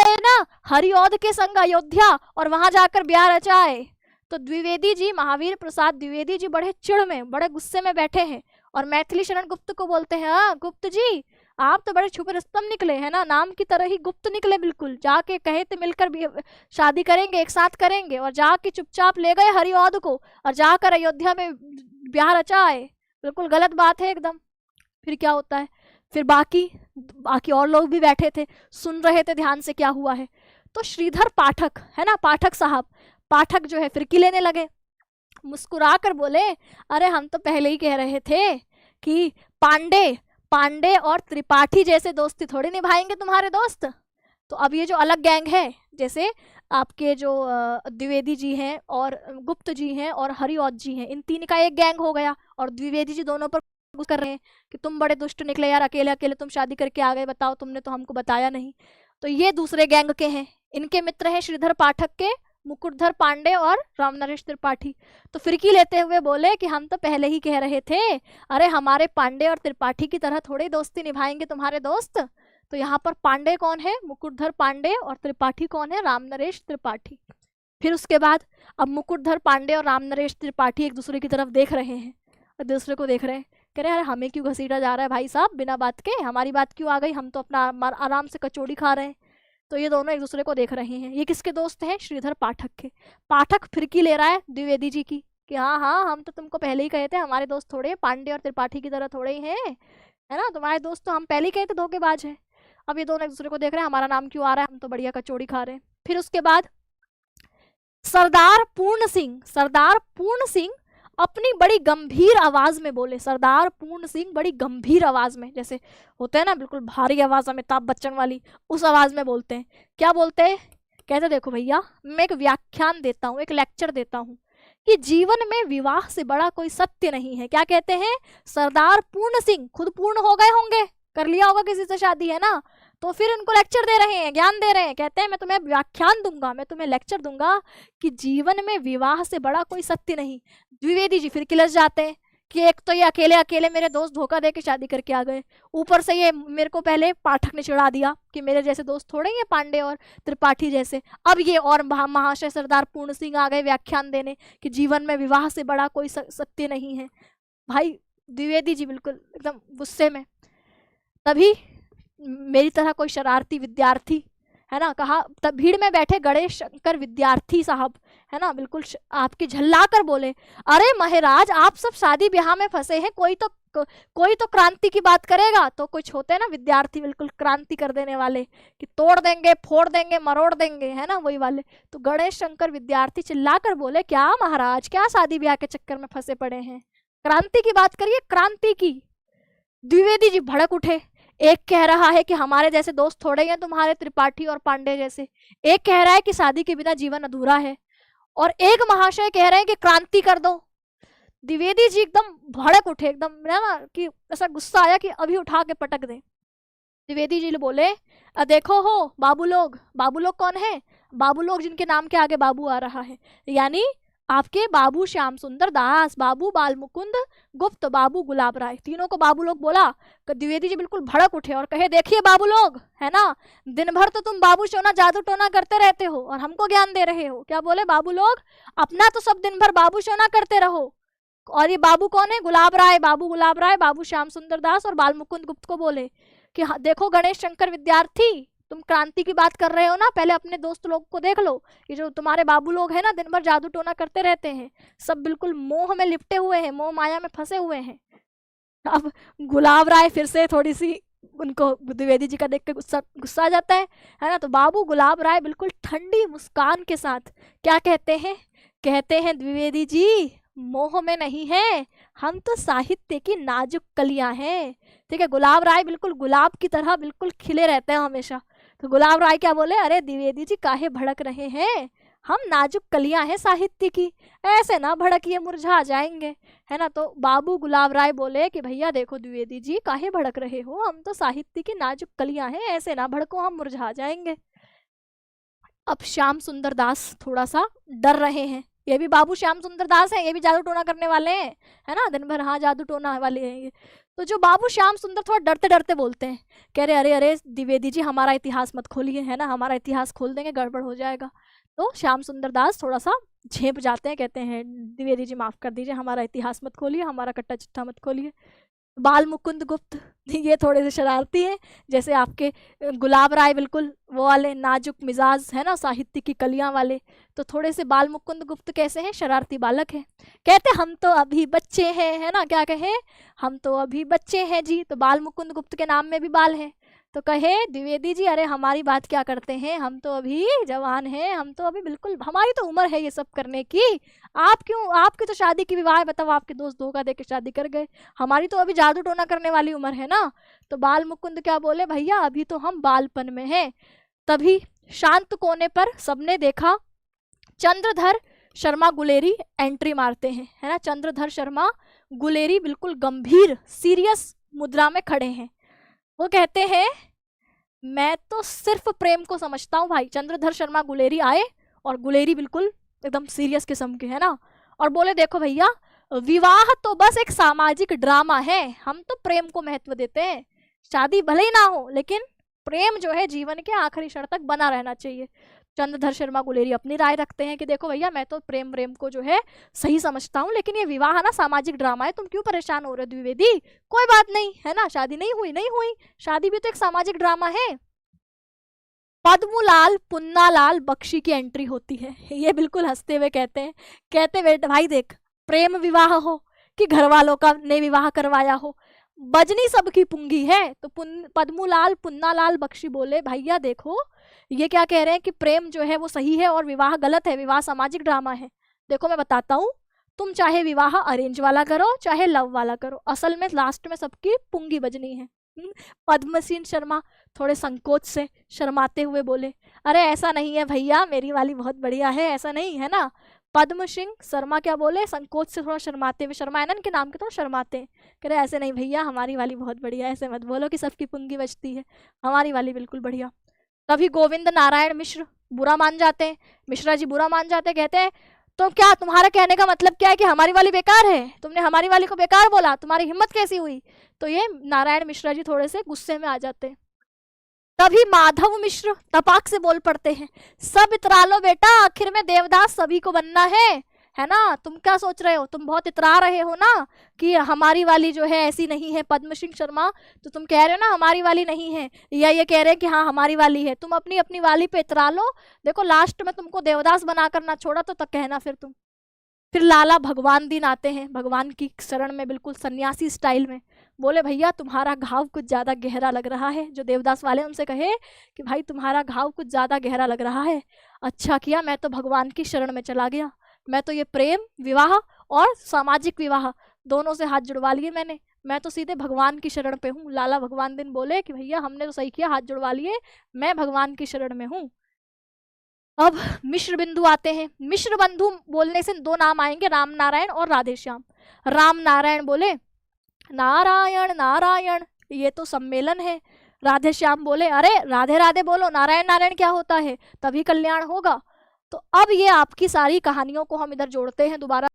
गए ना हरिऔध के संग अयोध्या और वहां जाकर ब्याह रचाए। तो द्विवेदी जी, महावीर प्रसाद द्विवेदी जी बड़े चिढ़ में, बड़े गुस्से में बैठे हैं और मैथिली शरण गुप्त को बोलते हैं, हाँ गुप्त जी आप तो बड़े छुपे रुस्तम निकले है ना, नाम की तरह ही गुप्त निकले बिल्कुल। जाके कहे थे मिलकर शादी करेंगे, एक साथ करेंगे, और जाके चुपचाप ले गए हरिऔध को और जाकर अयोध्या में ब्याह रचाए। बिल्कुल गलत बात है एकदम। फिर क्या होता है, फिर बाकी और लोग भी बैठे थे, सुन रहे थे ध्यान से क्या हुआ है। तो श्रीधर पाठक है ना, पाठक साहब, पाठक जो है फिरकी लेने लगे, मुस्कुरा कर बोले, अरे हम तो पहले ही कह रहे थे कि पांडे और त्रिपाठी जैसे दोस्ती थोड़ी निभाएंगे तुम्हारे दोस्त। तो अब ये जो अलग गैंग है, जैसे आपके जो द्विवेदी जी हैं और गुप्त जी हैं और हरिऔध जी हैं, इन तीन का एक गैंग हो गया और द्विवेदी जी दोनों पर कर रहे हैं कि तुम बड़े दुष्ट निकले यार, अकेले अकेले तुम शादी करके आ गए, बताओ तुमने तो हमको बताया नहीं। तो ये दूसरे गैंग के हैं, इनके मित्र हैं श्रीधर पाठक के मुकुटधर पांडे और रामनरेश त्रिपाठी। तो फिरकी लेते हुए बोले कि हम तो पहले ही कह रहे थे, अरे हमारे पांडे और त्रिपाठी की तरह थोड़ी दोस्ती निभाएंगे तुम्हारे दोस्त। तो यहाँ पर पांडे कौन है, मुकुटधर पांडे, और त्रिपाठी कौन है, रामनरेश त्रिपाठी। फिर उसके बाद अब मुकुटधर पांडे और रामनरेश त्रिपाठी एक दूसरे की तरफ देख रहे हैं, एक दूसरे को देख रहे हैं, कह रहे हैं अरे हमें क्यों घसीटा जा रहा है भाई साहब, बिना बात के हमारी बात क्यों आ गई, हम तो अपना आराम से कचौड़ी खा रहे हैं। तो ये दोनों एक दूसरे को देख रहे हैं। ये किसके दोस्त हैं, श्रीधर पाठक के। पाठक फिरकी ले रहा है द्विवेदी जी की कि हाँ हाँ हम तो तुमको पहले ही कहे थे हमारे दोस्त थोड़े पांडे और त्रिपाठी की तरह थोड़े ही हैं, है ना, तुम्हारे दोस्त तो हम पहले ही कहे थे धोखेबाज है। अब ये दोनों एक दूसरे को देख रहे हैं, हमारा नाम क्यों आ रहा है, हम तो बढ़िया कचौड़ी खा रहे हैं। फिर उसके बाद सरदार पूर्ण सिंह अपनी बड़ी गंभीर आवाज में बोले, सरदार पूर्ण सिंह बड़ी गंभीर आवाज में, जैसे होते हैं ना बिल्कुल भारी आवाज, अमिताभ बच्चन वाली, उस आवाज में बोलते हैं। क्या बोलते हैं, कहते देखो भैया मैं एक व्याख्यान देता हूँ, एक लेक्चर देता हूँ कि जीवन में विवाह से बड़ा कोई सत्य नहीं है। क्या कहते हैं, सरदार पूर्ण सिंह खुद पूर्ण हो गए होंगे, कर लिया होगा किसी से शादी, है ना, तो फिर इनको लेक्चर दे रहे हैं, ज्ञान दे रहे हैं, कहते हैं मैं तुम्हें व्याख्यान दूंगा, मैं तुम्हें लेक्चर दूंगा कि जीवन में विवाह से बड़ा कोई सत्य नहीं। द्विवेदी जी फिर किलस जाते हैं कि एक तो ये अकेले अकेले मेरे दोस्त धोखा दे के शादी करके आ गए, ऊपर से ये मेरे को पहले पाठक ने चिढ़ा दिया कि मेरे जैसे दोस्त थोड़े ही पांडे और त्रिपाठी जैसे, अब ये और महाशय सरदार पूर्ण सिंह आ गए व्याख्यान देने कि जीवन में विवाह से बड़ा कोई सत्य नहीं है। भाई द्विवेदी जी बिल्कुल एकदम गुस्से में। तभी मेरी तरह कोई शरारती विद्यार्थी, है ना, कहा, तब भीड़ में बैठे गणेश शंकर विद्यार्थी साहब, है ना, बिल्कुल आपकी झल्ला कर बोले, अरे महाराज आप सब शादी ब्याह में फंसे हैं, कोई तो क्रांति की बात करेगा। तो कुछ होते हैं ना विद्यार्थी बिल्कुल क्रांति कर देने वाले कि तोड़ देंगे, फोड़ देंगे, मरोड़ देंगे, है ना, वही वाले। तो गणेश शंकर विद्यार्थी चिल्ला कर बोले, क्या महाराज क्या शादी ब्याह के चक्कर में फंसे पड़े हैं, क्रांति की बात करिए, क्रांति की। द्विवेदी जी भड़क उठे, एक कह रहा है कि हमारे जैसे दोस्त थोड़े ही हैं तुम्हारे त्रिपाठी और पांडे जैसे, एक कह रहा है कि शादी के बिना जीवन अधूरा है, और एक महाशय कह रहे हैं कि क्रांति कर दो। द्विवेदी जी एकदम भड़क उठे, एकदम ना कि ऐसा गुस्सा आया कि अभी उठा के पटक दें। द्विवेदी जी बोले, देखो हो बाबू लोग कौन है, बाबू लोग जिनके नाम के आगे बाबू आ रहा है, यानी आपके बाबू श्याम सुंदर दास, बाबू बाल मुकुंद गुप्त, बाबू गुलाब राय, तीनों को बाबू लोग बोला। द्विवेदी जी बिल्कुल भड़क उठे और कहे, देखिए बाबू लोग, है ना, दिन भर तो तुम बाबू सोना जादू टोना करते रहते हो और हमको ज्ञान दे रहे हो। क्या बोले, बाबू लोग अपना तो सब दिन भर बाबू सोना करते रहो, और ये बाबू कौन है, गुलाब राय, बाबू गुलाब राय, बाबू श्याम सुंदर दास और बाल मुकुंद गुप्त को बोले कि देखो गणेश शंकर विद्यार्थी, तुम क्रांति की बात कर रहे हो ना, पहले अपने दोस्त लोग को देख लो, ये जो तुम्हारे बाबू लोग हैं ना दिन भर जादू टोना करते रहते हैं, सब बिल्कुल मोह में लिपटे हुए हैं, मोह माया में फंसे हुए हैं। अब गुलाब राय फिर से थोड़ी सी उनको द्विवेदी जी का देख के गुस्सा आ जाता है ना, तो बाबू गुलाब राय बिल्कुल ठंडी मुस्कान के साथ क्या कहते हैं, द्विवेदी जी मोह में नहीं है, हम तो साहित्य की नाजुक कलियां हैं। ठीक है, गुलाब राय बिल्कुल गुलाब की तरह बिल्कुल खिले रहते हैं हमेशा। तो गुलाब राय क्या बोले, अरे द्विवेदी जी काहे भड़क रहे हैं, हम नाजुक कलियां हैं साहित्य की, ऐसे ना भड़किए, मुरझा जाएंगे, है ना। तो बाबू गुलाब राय बोले कि भैया देखो द्विवेदी जी काहे भड़क रहे हो, हम तो साहित्य की नाजुक कलियां हैं, ऐसे ना भड़को, हम मुरझा जाएंगे। अब श्याम सुंदर दास थोड़ा सा डर रहे हैं ये भी बाबू श्याम सुंदर दास हैं, ये भी जादू टोना करने वाले हैं, है ना, दिन भर हाँ जादू टोना वाले हैं ये। तो जो बाबू श्याम सुंदर थोड़ा डरते डरते बोलते हैं, कह रहे अरे अरे द्विवेदी जी हमारा इतिहास मत खोलिए, है ना, हमारा इतिहास खोल देंगे गड़बड़ हो जाएगा। तो श्याम सुंदर दास थोड़ा सा झेप जाते हैं, कहते हैं द्विवेदी जी माफ कर दीजिए, हमारा इतिहास मत खोलिए, हमारा कट्टा चिट्ठा मत खोलिए। बाल मुकुंद गुप्त ये थोड़े से शरारती हैं, जैसे आपके गुलाब राय बिल्कुल वो वाले नाजुक मिजाज, है ना, साहित्य की कलियां वाले। तो थोड़े से बाल मुकुंद गुप्त कैसे हैं, शरारती बालक हैं। कहते हम तो अभी बच्चे हैं, है ना, क्या कहे, हम तो अभी बच्चे हैं जी। तो बाल मुकुंद गुप्त के नाम में भी बाल है। तो कहे द्विवेदी जी अरे हमारी बात क्या करते हैं, हम तो अभी जवान हैं, हम तो अभी बिल्कुल, हमारी तो उम्र है ये सब करने की। आप क्यों, आपकी तो शादी की विवाह है, बताओ आपके दोस्त धोखा दे के शादी कर गए, हमारी तो अभी जादू टोना करने वाली उम्र है ना। तो बाल मुकुंद क्या बोले, भैया अभी तो हम बालपन में हैं। तभी शांत कोने पर सबने देखा चंद्रधर शर्मा गुलेरी एंट्री मारते हैं, है ना। चंद्रधर शर्मा गुलेरी बिल्कुल गंभीर सीरियस मुद्रा में खड़े हैं। वो कहते हैं मैं तो सिर्फ प्रेम को समझता हूँ भाई। चंद्रधर शर्मा गुलेरी आए और गुलेरी बिल्कुल एकदम सीरियस किस्म के, है ना, और बोले देखो भैया विवाह तो बस एक सामाजिक ड्रामा है, हम तो प्रेम को महत्व देते हैं। शादी भले ही ना हो लेकिन प्रेम जो है जीवन के आखिरी क्षण तक बना रहना चाहिए। चंद्रधर शर्मा गुलेरी अपनी राय रखते हैं कि देखो भैया मैं तो प्रेम को जो है सही समझता हूँ, लेकिन ये विवाह ना सामाजिक ड्रामा है, तुम क्यों परेशान हो रहे हो द्विवेदी, कोई बात नहीं, है ना, शादी नहीं हुई, शादी भी तो एक सामाजिक ड्रामा है। पद्मूलाल पुन्नालाल बख्शी की एंट्री होती है। ये बिल्कुल हंसते हुए कहते हैं, कहते हुए भाई देख प्रेम विवाह हो कि घर वालों का ने विवाह करवाया हो, बजनी सबकी पुंगी है। तो पद्मूलाल पुन्नालाल बख्शी बोले भैया देखो ये क्या कह रहे हैं कि प्रेम जो है वो सही है और विवाह गलत है, विवाह सामाजिक ड्रामा है। देखो मैं बताता हूँ, तुम चाहे विवाह अरेंज वाला करो चाहे लव वाला करो, असल में लास्ट में सबकी पुंगी बजनी है। पद्मसीन शर्मा थोड़े संकोच से शर्माते हुए बोले अरे ऐसा नहीं है भैया, मेरी वाली बहुत बढ़िया है, ऐसा नहीं है ना। पद्म सिंह शर्मा क्या बोले, संकोच से थोड़ा शर्माते हुए, शर्मा है ना इनके नाम के तो शर्माते, कह रहे ऐसे नहीं भैया हमारी वाली बहुत बढ़िया, ऐसे मत बोलो कि सबकी पुंगी बजती है, हमारी वाली बिल्कुल बढ़िया। तभी गोविंद नारायण मिश्र बुरा मान जाते हैं, मिश्रा जी बुरा मान जाते हैं, कहते हैं तो क्या तुम्हारा कहने का मतलब क्या है कि हमारी वाली बेकार है, तुमने हमारी वाली को बेकार बोला, तुम्हारी हिम्मत कैसी हुई। तो ये नारायण मिश्रा जी थोड़े से गुस्से में आ जाते हैं। तभी माधव मिश्र तपाक से बोल पड़ते हैं सब इतरा लो बेटा, आखिर में देवदास सभी को बनना है ना, तुम क्या सोच रहे हो, तुम बहुत इतरा रहे हो ना कि हमारी वाली जो है ऐसी नहीं है। पद्म सिंह शर्मा तो तुम कह रहे हो ना हमारी वाली नहीं है, या ये कह रहे हैं कि हाँ हमारी वाली है, तुम अपनी अपनी वाली पे इतरा लो, देखो लास्ट में तुमको देवदास बना कर ना छोड़ा तो तक कहना फिर तुम। फिर लाला भगवान दिन आते हैं भगवान की शरण में बिल्कुल सन्यासी स्टाइल में, बोले भैया तुम्हारा घाव कुछ ज्यादा गहरा लग रहा है। जो देवदास वाले उनसे कहे कि भाई तुम्हारा घाव कुछ ज्यादा गहरा लग रहा है, अच्छा किया मैं तो भगवान की शरण में चला गया, मैं तो ये प्रेम विवाह और सामाजिक विवाह दोनों से हाथ जुड़वा लिए मैंने, मैं तो सीधे भगवान की शरण पे हूँ। लाला भगवान दिन बोले कि भैया हमने तो सही किया, हाथ जुड़वा लिए, मैं भगवान की शरण में हूँ। अब मिश्र बिंदु आते हैं। मिश्र बंधु बोलने से दो नाम आएंगे, राम नारायण और राधेश्याम। राम नारायण बोले नारायण नारायण ये तो सम्मेलन है। राधेश्याम बोले अरे राधे राधे बोलो, नारायण नारायण क्या होता है, तभी कल्याण होगा। तो अब ये आपकी सारी कहानियों को हम इधर जोड़ते हैं दोबारा।